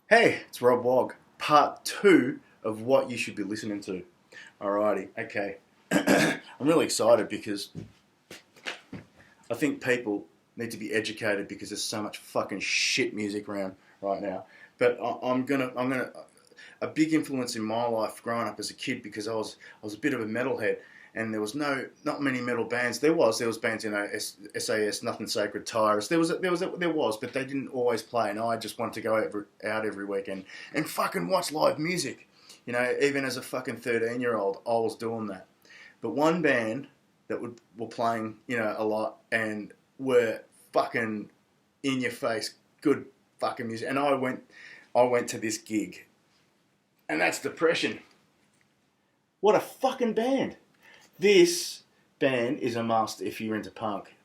Hey, it's Rob Wog, part two of what you should be listening to. Alrighty, okay. I'm really excited because I think people need to be educated because there's so much fucking shit music around right now. But a big influence in my life growing up as a kid because I was a bit of a metalhead, and there was not many metal bands. There was bands, SAS, Nothing Sacred, Tyrus. There was, but they didn't always play, and I just wanted to go out every weekend and fucking watch live music. Even as a fucking 13-year-old, I was doing that. But one band that were playing, a lot and were fucking in your face, good fucking music. And I went to this gig, and that's Depression. What a fucking band! This band is a must if you're into punk.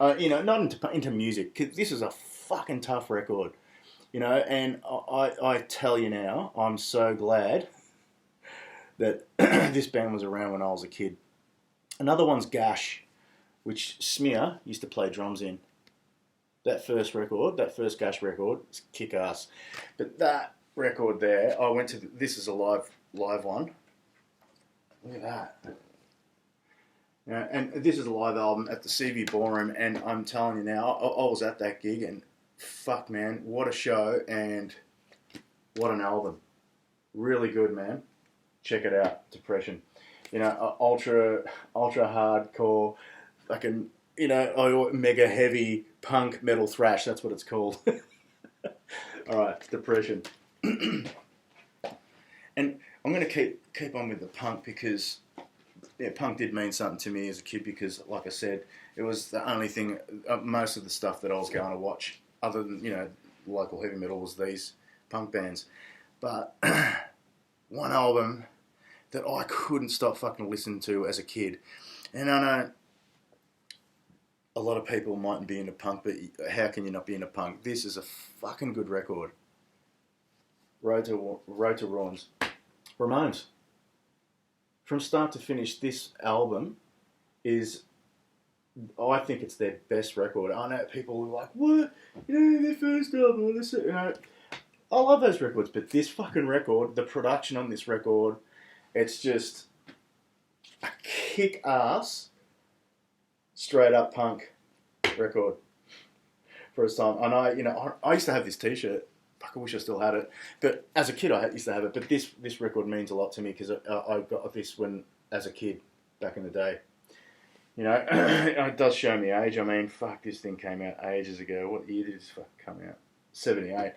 Not into music. 'Cause this is a fucking tough record. And I tell you now, I'm so glad that this band was around when I was a kid. Another one's Gash, which Smear used to play drums in. That first Gash record, is kick ass. But that record there, I went to. This is a live one. Look at that. And this is a live album at the CV Ballroom, and I'm telling you now, I was at that gig, and fuck, man, what a show, and what an album. Really good, man. Check it out, Depression. Ultra hardcore, fucking, mega heavy punk metal thrash, that's what it's called. Alright, Depression. And I'm going to keep on with the punk because punk did mean something to me as a kid because, like I said, it was the only thing, most of the stuff that I was going to watch, other than, local heavy metal, was these punk bands. But one album that I couldn't stop fucking listening to as a kid, and I know a lot of people mightn't be into punk, but how can you not be into punk? This is a fucking good record. Road to Ruins. Ramones. From start to finish, this album I think it's their best record. I know people are like, what? Their first album, I love those records, but this fucking record, the production on this record, it's just a kick-ass, straight-up punk record for its time. I know, I used to have this T-shirt. Fuck, I wish I still had it. But as a kid, I used to have it. But this record means a lot to me because I got this as a kid back in the day. It does show me age. I mean, fuck, this thing came out ages ago. What year did this fuck come out? 78.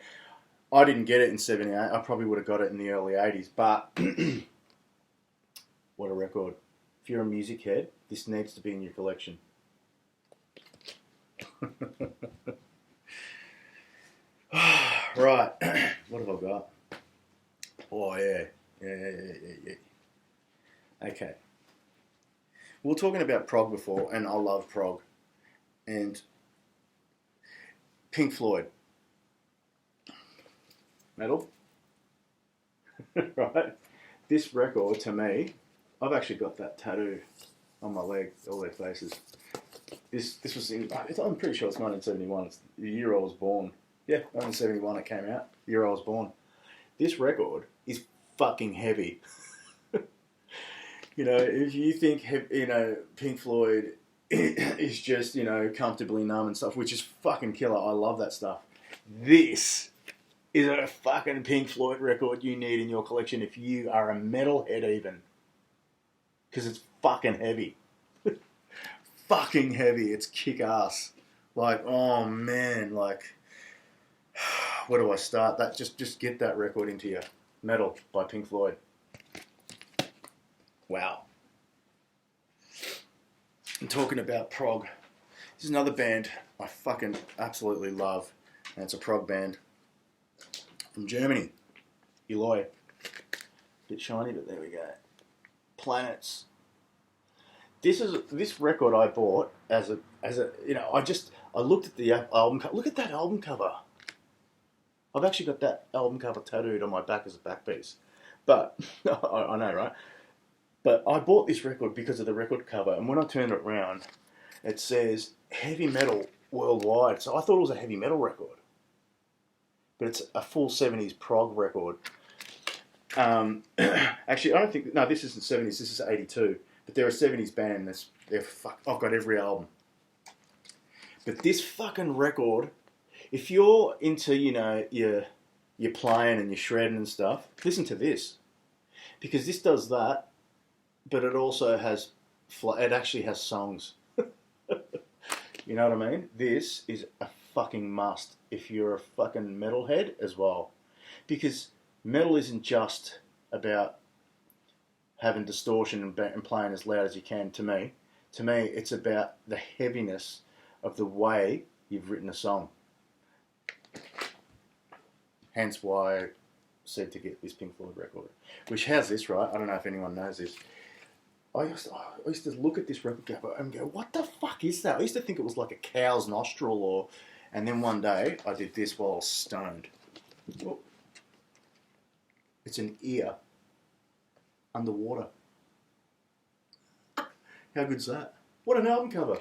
I didn't get it in 78. I probably would have got it in the early 80s. But what a record. If you're a music head, this needs to be in your collection. Right. What have I got? Oh, yeah. Yeah. Okay. We were talking about prog before, and I love prog. And Pink Floyd. Metal. Right? This record, to me, I've actually got that tattoo on my leg, all their faces. This was I'm pretty sure it's 1971. It's the year I was born. Yeah, 1971 it came out. The year I was born. This record is fucking heavy. If you think, Pink Floyd is just, comfortably numb and stuff, which is fucking killer. I love that stuff. This is a fucking Pink Floyd record you need in your collection if you are a metalhead even. Because it's fucking heavy. Fucking heavy. It's kick-ass. Like, oh man, like, where do I start? That just get that record into you. Metal by Pink Floyd. Wow. And talking about prog, this is another band I fucking absolutely love, and it's a prog band from Germany. Eloy. Bit shiny, but there we go. Planets. This record I bought I looked at the album cover. Look at that album cover. I've actually got that album cover tattooed on my back as a back piece. But, I know, right? But I bought this record because of the record cover, and when I turned it around, it says heavy metal worldwide. So I thought it was a heavy metal record. but it's a full 70s prog record. Actually, I don't think... No, this isn't 70s, this is 82. But they're a 70s band. I've got every album. But this fucking record, if you're into, you're playing and you're shredding and stuff, listen to this. Because this does that, but it also has... It actually has songs. You know what I mean? This is a fucking must if you're a fucking metalhead as well. Because metal isn't just about having distortion and playing as loud as you can, to me. To me, it's about the heaviness of the way you've written a song. Hence why I said to get this Pink Floyd record. Which has this, right? I don't know if anyone knows this. I used to look at this record and go, what the fuck is that? I used to think it was like a cow's nostril and then one day I did this while I was stoned. Oh. It's an ear underwater. How good's that? What an album cover.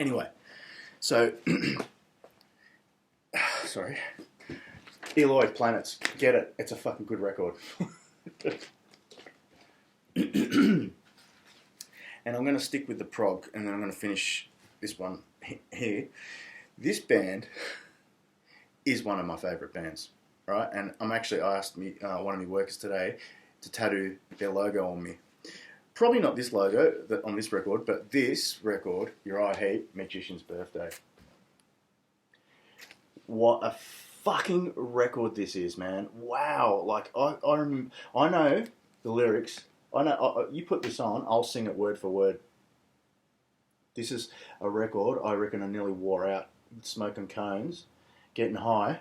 Anyway, so, sorry. Eloy Planets, get it. It's a fucking good record. And I'm going to stick with the prog, and then I'm going to finish this one here. This band is one of my favourite bands, right? And I asked one of my workers today to tattoo their logo on me. Probably not this logo on this record, but this record, Uriah Heep, Magician's Birthday. What a fucking record this is, man. Wow. Like, I know the lyrics. I know, you put this on, I'll sing it word for word. This is a record I reckon I nearly wore out smoking cones, getting high,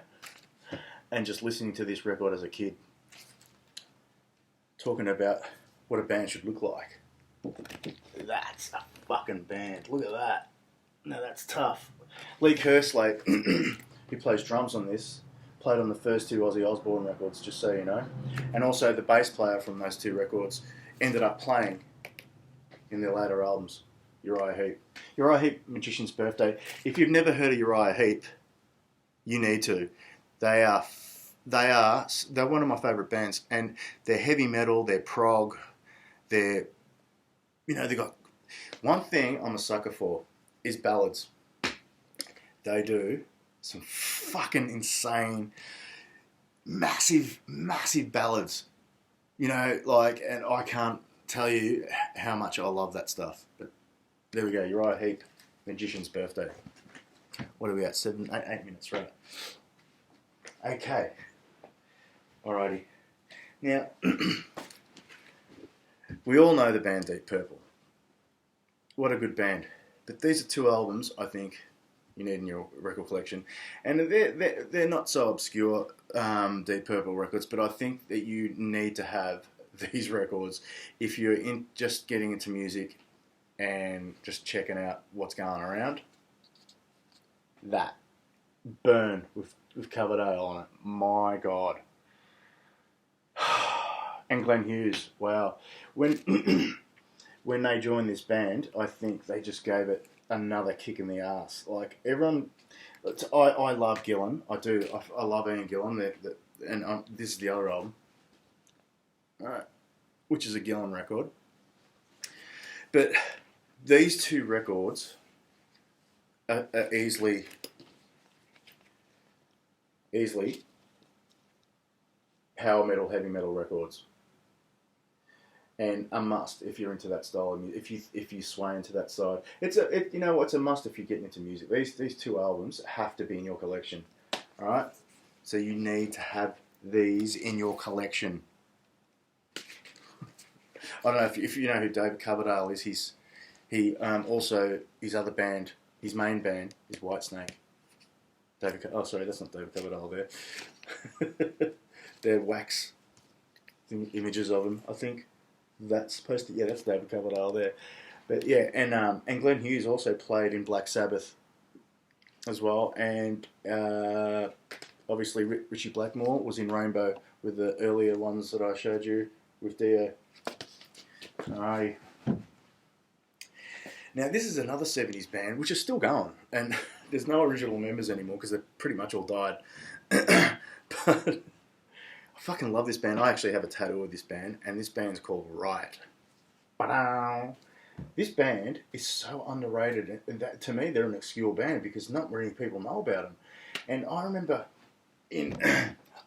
and just listening to this record as a kid. Talking about what a band should look like. That's a fucking band. Look at that. No, that's tough. Lee Kerslake, who plays drums on this, played on the first two Ozzy Osbourne records, just so you know. And also the bass player from those two records ended up playing in their later albums, Uriah Heep. Uriah Heep, Magician's Birthday. If you've never heard of Uriah Heep, you need to. They're one of my favourite bands, and they're heavy metal, they're prog, they've got... One thing I'm a sucker for is ballads. They do some fucking insane, massive ballads. And I can't tell you how much I love that stuff. But there we go, Uriah Heep, Magician's Birthday. What are we at? 8 minutes, right? Okay. Alrighty. Now, we all know the band Deep Purple. What a good band. But these are two albums, I think, you need in your record collection. And they're not so obscure, Deep Purple records, but I think that you need to have these records if you're just getting into music and just checking out what's going around. That. Burn with Coverdale on it. My God. And Glenn Hughes. Wow. When they joined this band, I think they just gave it another kick in the ass. Like, everyone... I love Gillan. I do. I love Ian Gillan. And this is the other album. Alright. Which is a Gillan record. But these two records are easily power metal, heavy metal records. And a must if you're into that style of music. If you sway into that side, it's a must if you're getting into music. These two albums have to be in your collection. All right, so you need to have these in your collection. I don't know if you know who David Coverdale is. He also his other band, his main band is Whitesnake. Sorry, that's not David Coverdale there. They're wax images of him, I think. That's supposed to... Yeah, that's David Coverdale there. But yeah, and Glenn Hughes also played in Black Sabbath as well. And obviously Richie Blackmore was in Rainbow with the earlier ones that I showed you with Dio. Alrighty. Now, this is another 70s band, which is still going. And there's no original members anymore because they pretty much all died. But I fucking love this band. I actually have a tattoo of this band, and this band's called Riot. Ba-da! This band is so underrated, and that, to me, they're an obscure band because not many people know about them. And I remember I'm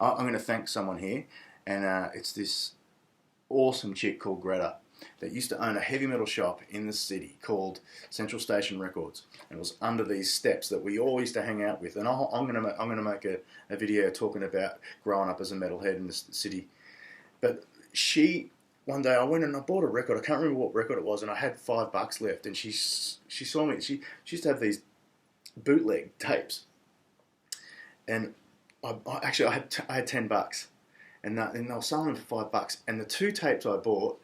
going to thank someone here, and it's this awesome chick called Greta that used to own a heavy metal shop in the city called Central Station Records, and it was under these steps that we all used to hang out with. And I'm gonna make a video talking about growing up as a metalhead in the city. But one day I went and I bought a record. I can't remember what record it was, and I had $5 left. And she saw me. She used to have these bootleg tapes, and I had $10, and they were selling them for $5. And the two tapes I bought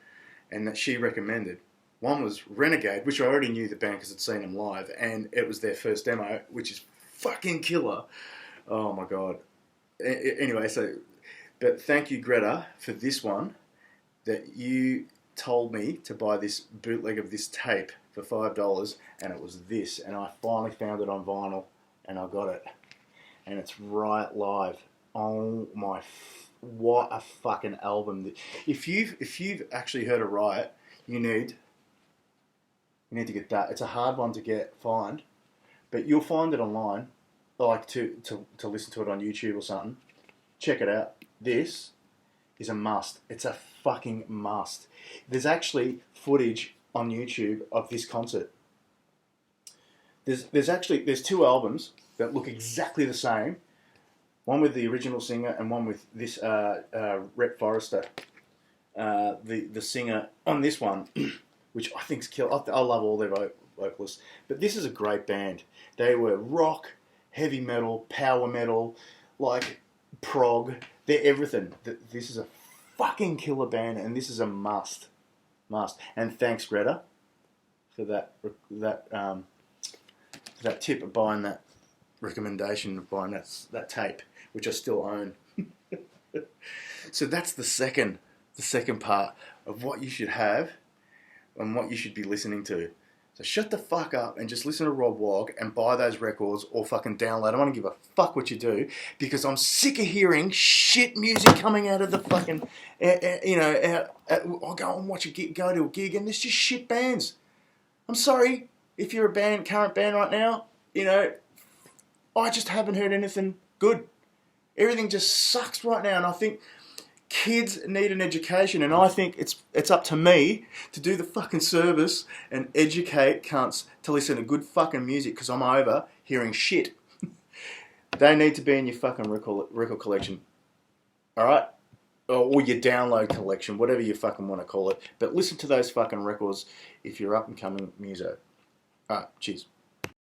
and that she recommended, one was Renegade, which I already knew the band because I'd seen them live, and it was their first demo, which is fucking killer. Oh my god. Anyway, but thank you, Greta, for this one, that you told me to buy this bootleg of this tape for $5, and it was this, and I finally found it on vinyl, and I got it, and it's Riot Live. Oh my, what a fucking album! If you've actually heard of Riot, you need to get that. It's a hard one to find, but you'll find it online, like to listen to it on YouTube or something. Check it out. This is a must. It's a fucking must. There's actually footage on YouTube of this concert. There's two albums that look exactly the same. One with the original singer and one with this Rhett Forrester, the singer on this one, which I think's killer. I love all their vocalists, but this is a great band. They were rock, heavy metal, power metal, like prog. They're everything. This is a fucking killer band, and this is a must. And thanks, Greta, for that tip of buying that recommendation of buying that tape, which I still own. So that's the second part of what you should have and what you should be listening to. So shut the fuck up and just listen to Rob Wog and buy those records or fucking download. I don't give a fuck what you do, because I'm sick of hearing shit music coming out of the fucking, I'll go and watch go to a gig and there's just shit bands. I'm sorry if you're a current band right now, I just haven't heard anything good. Everything just sucks right now, and I think kids need an education, and I think it's up to me to do the fucking service and educate cunts to listen to good fucking music, because I'm over hearing shit. They need to be in your fucking record collection, alright? Or your download collection, whatever you fucking want to call it. But listen to those fucking records if you're up and coming muso. Alright, cheers.